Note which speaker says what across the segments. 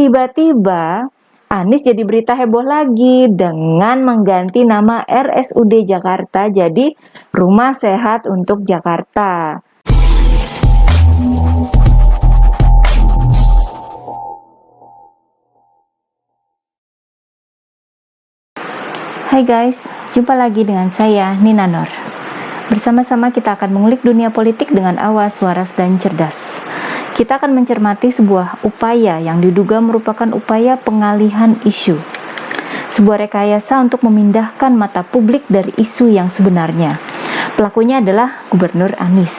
Speaker 1: Tiba-tiba Anies jadi berita heboh lagi dengan mengganti nama RSUD Jakarta jadi Rumah Sehat untuk Jakarta. Hai guys, jumpa lagi dengan saya Nina Nur. Bersama-sama kita akan mengulik dunia politik dengan awas, waras, dan cerdas. Kita akan mencermati sebuah upaya yang diduga merupakan upaya pengalihan isu. Sebuah rekayasa untuk memindahkan mata publik dari isu yang sebenarnya. Pelakunya adalah Gubernur Anies.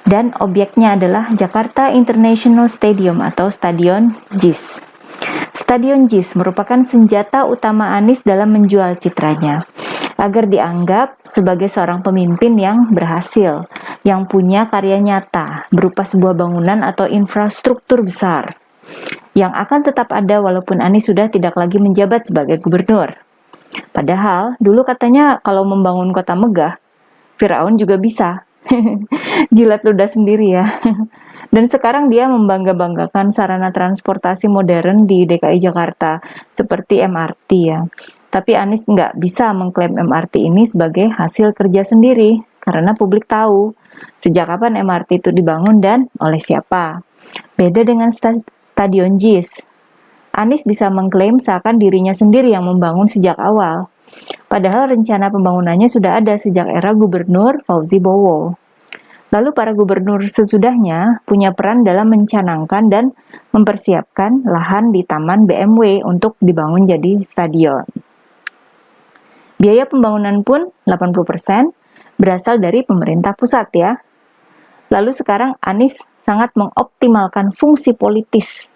Speaker 1: Dan objeknya adalah Jakarta International Stadium atau Stadion JIS. Stadion JIS merupakan senjata utama Anies dalam menjual citranya, agar dianggap sebagai seorang pemimpin yang berhasil, yang punya karya nyata, berupa sebuah bangunan atau infrastruktur besar, yang akan tetap ada walaupun Anies sudah tidak lagi menjabat sebagai gubernur. Padahal, dulu katanya kalau membangun kota megah, Firaun juga bisa. Jilat ludah sendiri ya. Dan sekarang dia membangga-banggakan sarana transportasi modern di DKI Jakarta, seperti MRT ya. Tapi Anies nggak bisa mengklaim MRT ini sebagai hasil kerja sendiri, karena publik tahu sejak kapan MRT itu dibangun dan oleh siapa. Beda dengan Stadion JIS. Anies bisa mengklaim seakan dirinya sendiri yang membangun sejak awal. Padahal rencana pembangunannya sudah ada sejak era Gubernur Fauzi Bowo. Lalu para gubernur sesudahnya punya peran dalam mencanangkan dan mempersiapkan lahan di Taman BMW untuk dibangun jadi stadion. Biaya pembangunan pun 80% berasal dari pemerintah pusat ya. Lalu sekarang Anies sangat mengoptimalkan fungsi politis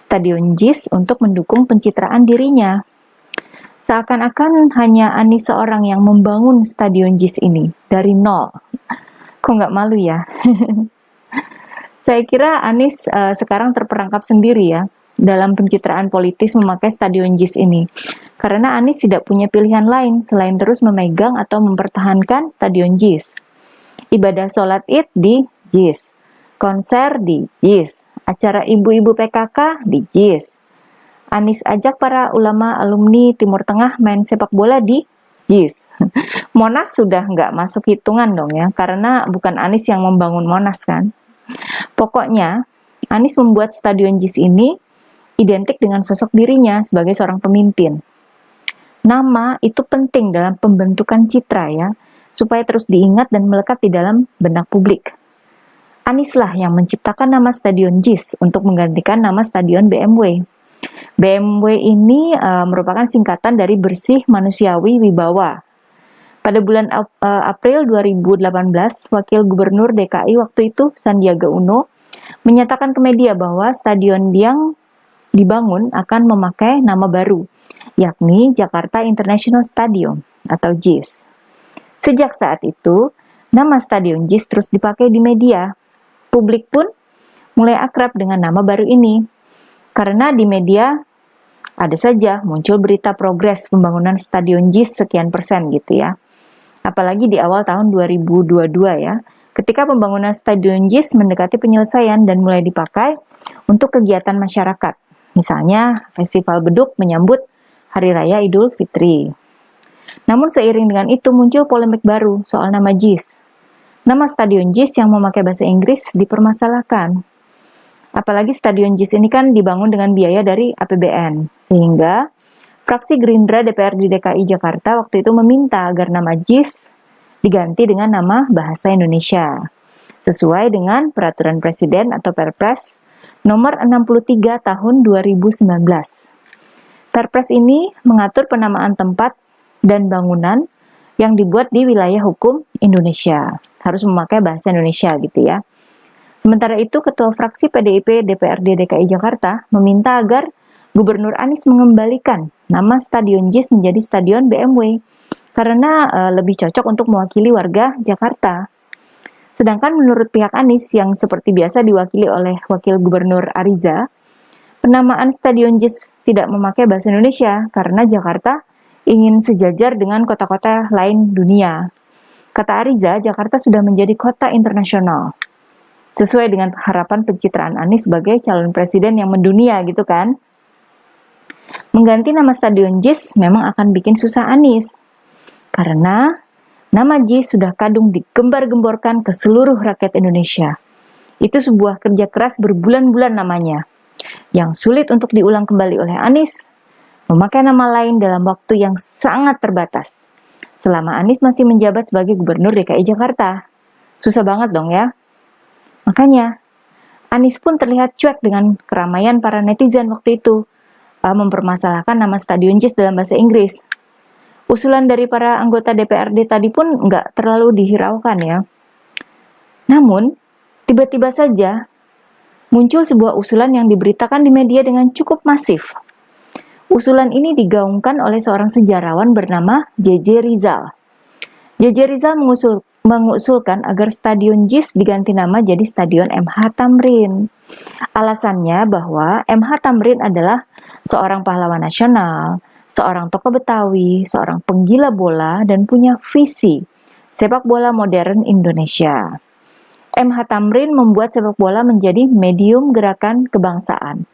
Speaker 1: Stadion JIS untuk mendukung pencitraan dirinya. Seakan-akan hanya Anies seorang yang membangun Stadion JIS ini dari nol. Kok nggak malu ya? Saya kira Anies sekarang terperangkap sendiri ya dalam pencitraan politis memakai Stadion JIS ini. Karena Anies tidak punya pilihan lain selain terus memegang atau mempertahankan Stadion JIS. Ibadah sholat Id di JIS, konser di JIS, acara ibu-ibu PKK di JIS. Anies ajak para ulama alumni Timur Tengah main sepak bola di JIS. Monas sudah nggak masuk hitungan dong ya, karena bukan Anies yang membangun Monas kan. Pokoknya, Anies membuat Stadion JIS ini identik dengan sosok dirinya sebagai seorang pemimpin. Nama itu penting dalam pembentukan citra ya, supaya terus diingat dan melekat di dalam benak publik. Anies lah yang menciptakan nama Stadion JIS untuk menggantikan nama Stadion BMW. BMW ini merupakan singkatan dari bersih manusiawi wibawa. Pada bulan April 2018, Wakil Gubernur DKI waktu itu Sandiaga Uno menyatakan ke media bahwa stadion yang dibangun akan memakai nama baru, yakni Jakarta International Stadium atau JIS. Sejak saat itu, nama Stadion JIS terus dipakai di media. Publik pun mulai akrab dengan nama baru ini. Karena di media ada saja muncul berita progres pembangunan Stadion JIS sekian persen gitu ya. Apalagi di awal tahun 2022 ya, ketika pembangunan Stadion JIS mendekati penyelesaian dan mulai dipakai untuk kegiatan masyarakat. Misalnya festival beduk menyambut Hari Raya Idul Fitri. Namun seiring dengan itu muncul polemik baru soal nama JIS. Nama Stadion JIS yang memakai bahasa Inggris dipermasalahkan. Apalagi Stadion JIS ini kan dibangun dengan biaya dari APBN, sehingga fraksi Gerindra DPRD DKI Jakarta waktu itu meminta agar nama JIS diganti dengan nama Bahasa Indonesia, sesuai dengan Peraturan Presiden atau Perpres nomor 63 tahun 2019. Perpres ini mengatur penamaan tempat dan bangunan yang dibuat di wilayah hukum Indonesia, harus memakai bahasa Indonesia gitu ya. Sementara itu, Ketua Fraksi PDIP DPRD DKI Jakarta meminta agar Gubernur Anies mengembalikan nama Stadion JIS menjadi Stadion BMW karena lebih cocok untuk mewakili warga Jakarta. Sedangkan menurut pihak Anies yang seperti biasa diwakili oleh Wakil Gubernur Ariza, penamaan Stadion JIS tidak memakai bahasa Indonesia karena Jakarta ingin sejajar dengan kota-kota lain dunia. Kata Ariza, Jakarta sudah menjadi kota internasional. Sesuai dengan harapan pencitraan Anies sebagai calon presiden yang mendunia gitu kan. Mengganti nama Stadion JIS memang akan bikin susah Anies, karena nama JIS sudah kadung digembar-gemborkan ke seluruh rakyat Indonesia. Itu sebuah kerja keras berbulan-bulan namanya, yang sulit untuk diulang kembali oleh Anies, memakai nama lain dalam waktu yang sangat terbatas. Selama Anies masih menjabat sebagai Gubernur DKI Jakarta. Susah banget dong ya. Makanya, Anies pun terlihat cuek dengan keramaian para netizen waktu itu, mempermasalahkan nama Stadion JIS dalam bahasa Inggris. Usulan dari para anggota DPRD tadi pun nggak terlalu dihiraukan ya. Namun, tiba-tiba saja muncul sebuah usulan yang diberitakan di media dengan cukup masif. Usulan ini digaungkan oleh seorang sejarawan bernama J.J. Rizal. J.J. Rizal mengusulkan agar Stadion JIS diganti nama jadi Stadion MH Tamrin. Alasannya bahwa MH Tamrin adalah seorang pahlawan nasional, seorang tokoh Betawi, seorang penggila bola, dan punya visi sepak bola modern Indonesia. MH Tamrin membuat sepak bola menjadi medium gerakan kebangsaan.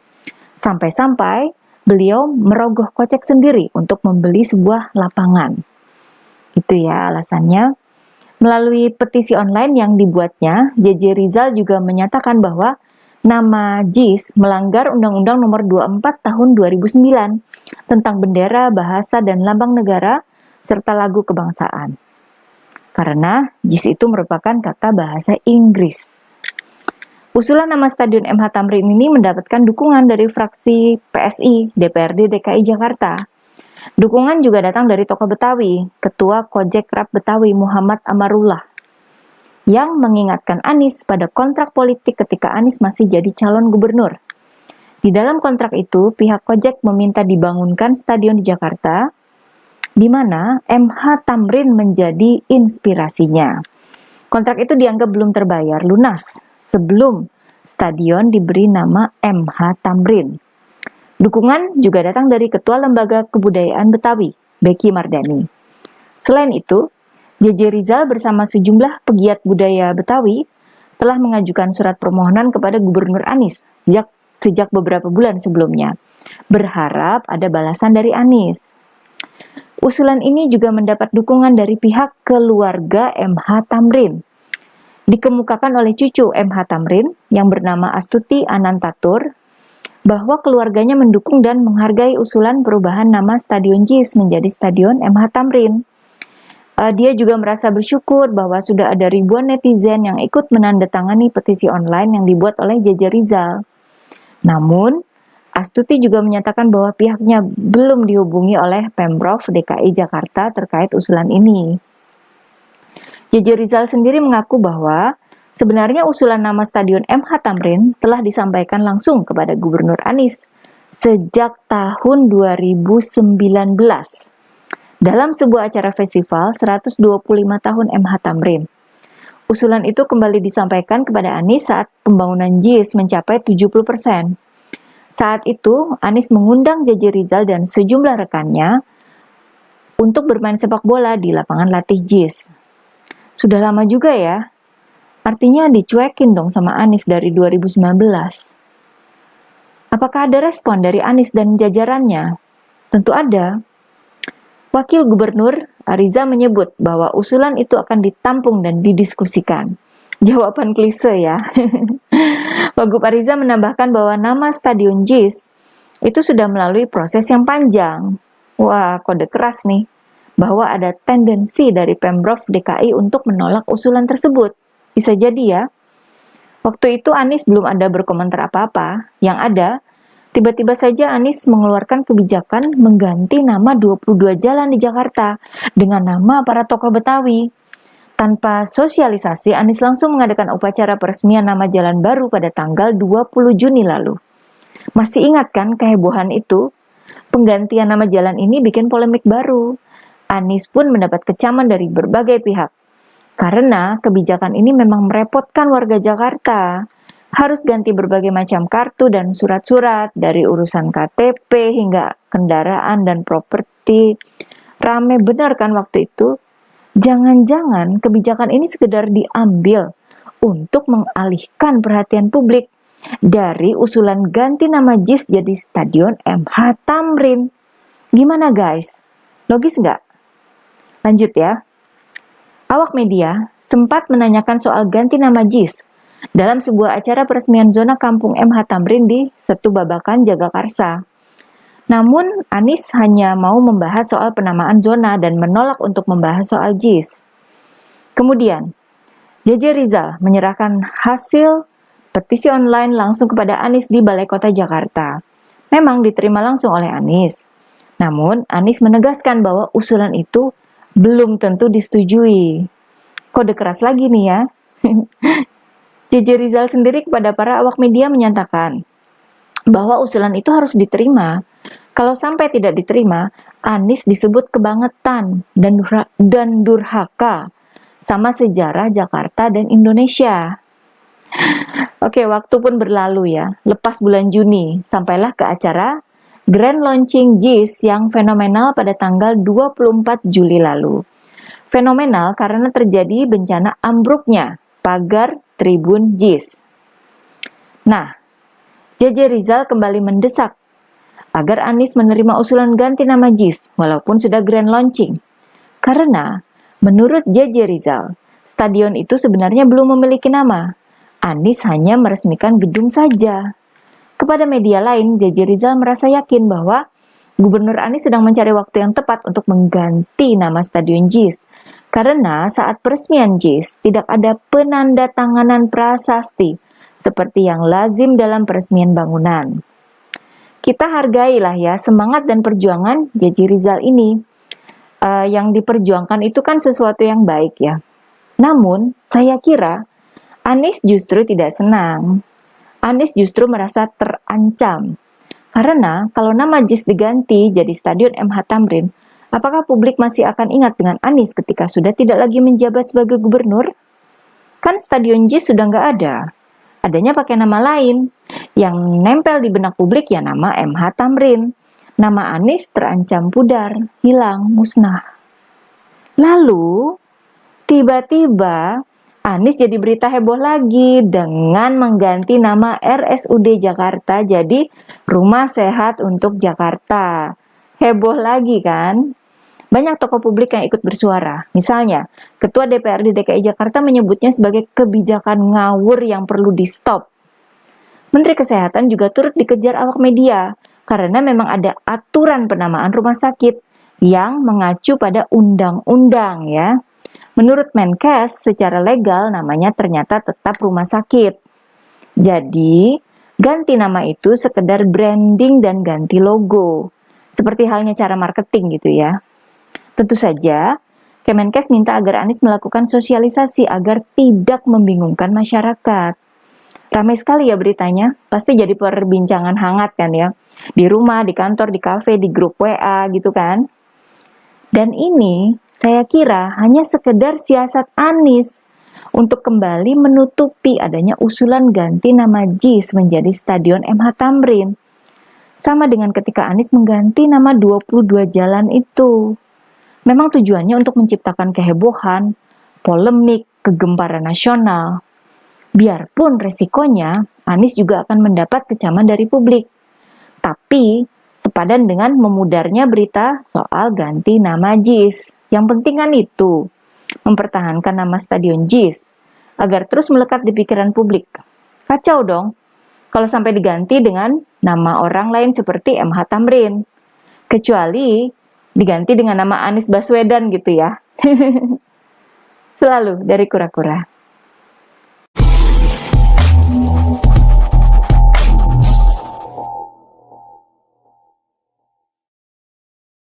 Speaker 1: Sampai-sampai beliau merogoh kocek sendiri untuk membeli sebuah lapangan. Itu ya alasannya. Melalui petisi online yang dibuatnya, J.J. Rizal juga menyatakan bahwa nama JIS melanggar Undang-Undang Nomor 24 Tahun 2009 tentang bendera, bahasa, dan lambang negara serta lagu kebangsaan. Karena JIS itu merupakan kata bahasa Inggris. Usulan nama Stadion MH Tamrin ini mendapatkan dukungan dari fraksi PSI DPRD DKI Jakarta. Dukungan juga datang dari tokoh Betawi, Ketua Kojek Rap Betawi Muhammad Amarullah, yang mengingatkan Anies pada kontrak politik ketika Anies masih jadi calon gubernur. Di dalam kontrak itu, pihak Kojek meminta dibangunkan stadion di Jakarta, di mana MH Tamrin menjadi inspirasinya. Kontrak itu dianggap belum terbayar lunas sebelum stadion diberi nama MH Tamrin. Dukungan juga datang dari Ketua Lembaga Kebudayaan Betawi, Beki Mardani. Selain itu, J.J. Rizal bersama sejumlah pegiat budaya Betawi telah mengajukan surat permohonan kepada Gubernur Anies sejak beberapa bulan sebelumnya, berharap ada balasan dari Anies. Usulan ini juga mendapat dukungan dari pihak keluarga MH Tamrin. Dikemukakan oleh cucu MH Tamrin yang bernama Astuti Anantatur bahwa keluarganya mendukung dan menghargai usulan perubahan nama Stadion JIS menjadi Stadion MH Tamrin. Dia juga merasa bersyukur bahwa sudah ada ribuan netizen yang ikut menandatangani petisi online yang dibuat oleh J.J. Rizal. Namun, Astuti juga menyatakan bahwa pihaknya belum dihubungi oleh Pemprov DKI Jakarta terkait usulan ini. J.J. Rizal sendiri mengaku bahwa sebenarnya usulan nama Stadion MH Tamrin telah disampaikan langsung kepada Gubernur Anies sejak tahun 2019. Dalam sebuah acara festival 125 tahun MH Tamrin. Usulan itu kembali disampaikan kepada Anies saat pembangunan JIS mencapai 70%. Saat itu, Anies mengundang J.J. Rizal dan sejumlah rekannya untuk bermain sepak bola di lapangan latih JIS. Sudah lama juga ya, artinya dicuekin dong sama Anies dari 2019. Apakah ada respon dari Anies dan jajarannya? Tentu ada. Wakil Gubernur Ariza menyebut bahwa usulan itu akan ditampung dan didiskusikan. Jawaban klise ya. Wagub Ariza menambahkan bahwa nama Stadion JIS itu sudah melalui proses yang panjang. Wah, kode keras nih. Bahwa ada tendensi dari Pemprov DKI untuk menolak usulan tersebut. Bisa jadi ya. Waktu itu Anies belum ada berkomentar apa-apa. Yang ada, tiba-tiba saja Anies mengeluarkan kebijakan mengganti nama 22 jalan di Jakarta dengan nama para tokoh Betawi. Tanpa sosialisasi, Anies langsung mengadakan upacara peresmian nama jalan baru pada tanggal 20 Juni lalu. Masih ingat kan kehebohan itu? Penggantian nama jalan ini bikin polemik baru. Anies pun mendapat kecaman dari berbagai pihak. Karena kebijakan ini memang merepotkan warga Jakarta. Harus ganti berbagai macam kartu dan surat-surat, dari urusan KTP hingga kendaraan dan properti. Rame benar kan waktu itu? Jangan-jangan kebijakan ini sekedar diambil untuk mengalihkan perhatian publik dari usulan ganti nama JIS jadi Stadion MH Tamrin. Gimana guys? Logis nggak? Lanjut ya. Awak media sempat menanyakan soal ganti nama JIS dalam sebuah acara peresmian zona kampung MH Tamrin di Setu Babakan, Jagakarsa. Namun, Anies hanya mau membahas soal penamaan zona dan menolak untuk membahas soal JIS. Kemudian, JJ Rizal menyerahkan hasil petisi online langsung kepada Anies di Balai Kota Jakarta. Memang diterima langsung oleh Anies. Namun, Anies menegaskan bahwa usulan itu belum tentu disetujui. Kode keras lagi nih ya. JJ Rizal sendiri kepada para awak media menyatakan bahwa usulan itu harus diterima. Kalau sampai tidak diterima, Anies disebut kebangetan dan durhaka sama sejarah Jakarta dan Indonesia. Oke, waktu pun berlalu ya. Lepas bulan Juni, sampailah ke acara Grand Launching JIS yang fenomenal pada tanggal 24 Juli lalu. Fenomenal karena terjadi bencana ambruknya pagar tribun JIS. Nah, JJ Rizal kembali mendesak agar Anies menerima usulan ganti nama JIS walaupun sudah grand launching. Karena menurut JJ Rizal, stadion itu sebenarnya belum memiliki nama. Anies hanya meresmikan gedung saja. Kepada media lain, JJ Rizal merasa yakin bahwa Gubernur Anies sedang mencari waktu yang tepat untuk mengganti nama stadion JIS. Karena saat peresmian JIS tidak ada penandatanganan prasasti seperti yang lazim dalam peresmian bangunan. Kita hargailah ya semangat dan perjuangan JJ Rizal ini. Yang diperjuangkan itu kan sesuatu yang baik ya. Namun, saya kira Anies justru tidak senang. Anies justru merasa terancam. Karena kalau nama JIS diganti jadi Stadion MH Tamrin, apakah publik masih akan ingat dengan Anies ketika sudah tidak lagi menjabat sebagai gubernur? Kan Stadion JIS sudah nggak ada. Adanya pakai nama lain. Yang nempel di benak publik ya nama MH Tamrin. Nama Anies terancam pudar, hilang, musnah. Lalu, tiba-tiba Anies jadi berita heboh lagi dengan mengganti nama RSUD Jakarta jadi Rumah Sehat untuk Jakarta. Heboh lagi kan? Banyak tokoh publik yang ikut bersuara. Misalnya, Ketua DPRD DKI Jakarta menyebutnya sebagai kebijakan ngawur yang perlu di-stop. Menteri Kesehatan juga turut dikejar awak media karena memang ada aturan penamaan rumah sakit yang mengacu pada undang-undang ya. Menurut Menkes, secara legal namanya ternyata tetap rumah sakit. Jadi, ganti nama itu sekedar branding dan ganti logo. Seperti halnya cara marketing gitu ya. Tentu saja, Kemenkes minta agar Anies melakukan sosialisasi agar tidak membingungkan masyarakat. Ramai sekali ya beritanya, pasti jadi perbincangan hangat kan ya. Di rumah, di kantor, di kafe, di grup WA gitu kan. Dan ini saya kira hanya sekedar siasat Anies untuk kembali menutupi adanya usulan ganti nama JIS menjadi Stadion MH Tamrin. Sama dengan ketika Anies mengganti nama 22 jalan itu. Memang tujuannya untuk menciptakan kehebohan, polemik, kegemparan nasional. Biarpun resikonya, Anies juga akan mendapat kecaman dari publik. Tapi, sepadan dengan memudarnya berita soal ganti nama JIS. Yang penting kan itu, mempertahankan nama Stadion JIS, agar terus melekat di pikiran publik. Kacau dong, kalau sampai diganti dengan nama orang lain seperti MH Tamrin. Kecuali diganti dengan nama Anies Baswedan gitu ya. Selalu dari Kura-Kura.